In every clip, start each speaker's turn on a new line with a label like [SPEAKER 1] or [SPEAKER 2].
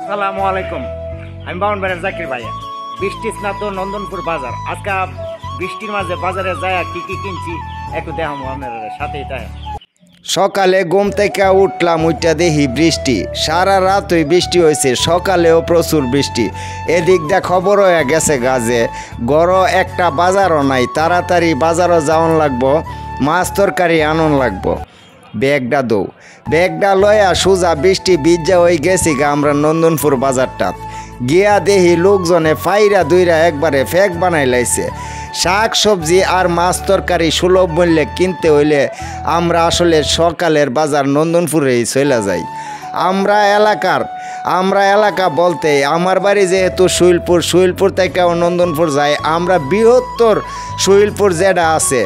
[SPEAKER 1] আসসালামু আলাইকুম। আমি বাউনবাড়ির জাকির ভাইয়া। বৃষ্টি স্নাত নন্দনপুর বাজার। আজকে বৃষ্টির মাঝে বাজারে যায় কি কি কিনছি একটু দেখাবো আপনার সাথেই। তাই
[SPEAKER 2] সকালে ঘুম থেকে উঠলাম, উঠটা দেখি বৃষ্টি, সারা রাতই বৃষ্টি হয়েছে, সকালেও প্রচুর বৃষ্টি। এদিক দিয়ে খবর হয়ে গেছে গাজে গড় একটা বাজারও নাই, তাড়াতাড়ি বাজারও যাওয়ান লাগবো, মাছ তরকারি আনন লাগবো। ব্যাগটা লয়া সোজা বৃষ্টি ভিজা হয়ে গেছি গা আমরা নন্দনপুর বাজারটা গিয়া দেখি লোকজনে ফাইরা দুইরা একবারে ফ্যাক বানাই লাইছে। শাক সবজি আর মাছ তরকারি সুলভ মূল্যে কিনতে হইলে আমরা আসলে সকালের বাজার নন্দনপুরেই চলে যাই। আমরা এলাকা বলতে আমার বাড়ি যেহেতু সুইলপুর থেকেও নন্দনপুর যায়, আমরা বৃহত্তর সুইলপুর যেটা আছে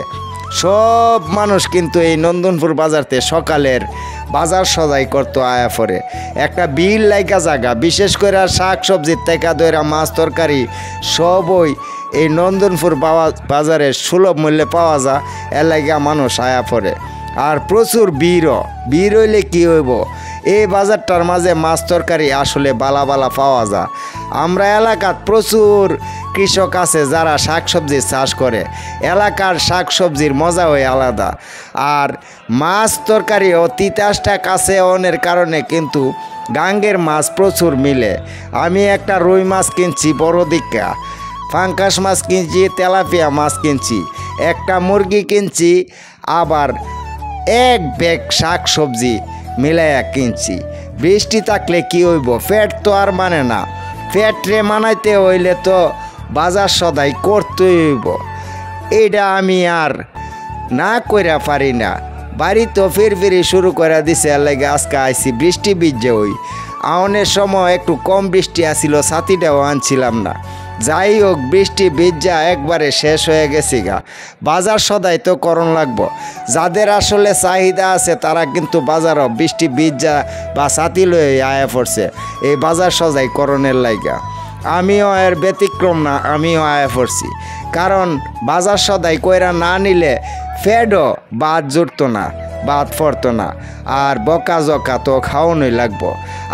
[SPEAKER 2] সব মানুষ কিন্তু এই নন্দনপুর বাজারতে সকালের বাজার সদাই করতো আয়া পরে। একটা বিল লাইকা জায়গা, বিশেষ করে শাক সবজির থেকে দইরা মাছ তরকারি সবই এই নন্দনপুর বাজারে সুলভ মূল্যে পাওয়া যায়, এর লাগা মানুষ আয়া পড়ে। আর প্রচুর ভিড় হইলে কী হইব, এই বাজারটার মাঝে মাছ তরকারি আসলে বালা পাওয়া যায়। আমরা এলাকাত প্রচুর কৃষক আছে যারা শাকসবজি চাষ করে, এলাকার শাকসবজির মজা হয় আলাদা। আর মাছ তরকারি ও তিতাসটা কাছে অনের কারণে কিন্তু গাঙ্গের মাছ প্রচুর মিলে। আমি একটা রুই মাছ কিনছি বড় দিকা, ফাঙ্কাস মাছ কিনছি, তেলাপিয়া মাছ কিনছি, একটা মুরগি কিনছি, আবার এক ব্যাগ শাক সবজি মিলাইয়া কিনছি। বৃষ্টি থাকলে কি হইব, ফ্যাট তো আর মানে না, ফ্যাটরে মানাইতে হইলে তো বাজার সদাই করতেই হইব। এইটা আমি আর না কইরা পারি না। বাড়ি তো ফিরি শুরু করে দিছে, এর লাগে আজকে আইসি বৃষ্টি ভিজে হই। আউনের সময় একটু কম বৃষ্টি আসিল, ছাতিটাও আনছিলাম না। যাই হোক, বৃষ্টি ভিজা একবারে শেষ হয়ে গেছি গা। বাজার সদাই তো করণ লাগবো। যাদের আসলে চাহিদা আছে তারা কিন্তু বাজারও বৃষ্টি ভিজা বা ছাতি লয়ে আয়া পড়ছে এই বাজার সদাই করণের লাইগা। আমিও এর ব্যতিক্রম না, আমিও আয়া পড়ছি। কারণ বাজার সদাই কইরা না নিলে ফেডও বাদ জুটতো না, বাদ পড়তো না, আর বকা জকা তো খাওয়ানোই লাগবো।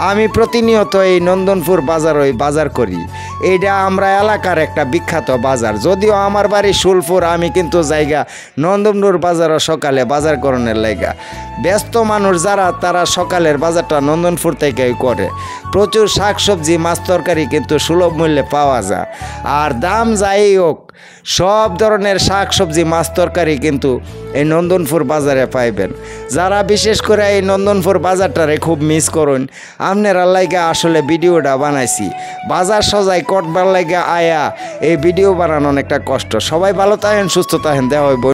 [SPEAKER 2] আমি প্রতিনিয়ত এই নন্দনপুর বাজার করি। এইটা আমরা এলাকার একটা বিখ্যাত বাজার। যদিও আমার বাড়ি শুলপুর, আমি কিন্তু জায়গা নন্দনপুর বাজারও সকালে বাজার করণের লাইগা। ব্যস্ত মানুষ যারা তারা সকালের বাজারটা নন্দনপুর থেকেই করে। প্রচুর শাক সবজি মাছ তরকারি কিন্তু সুলভ মূল্যে পাওয়া যায়। আর দাম যাই হোক, সব ধরনের শাক সবজি মাছ তরকারি কিন্তু এই নন্দনপুর বাজারে পাইবেন। যারা বিশেষ করে এই নন্দনপুর বাজারটারে খুব মিস করুন, আপনারা লাইগা আসলে ভিডিওটা বানাইছি। বাজার সজাই করবার লাইগা আয়া এই ভিডিও বানানো অনেকটা কষ্ট। সবাই ভালো থাকেন, সুস্থ থাকেন, দেওয়া হইব।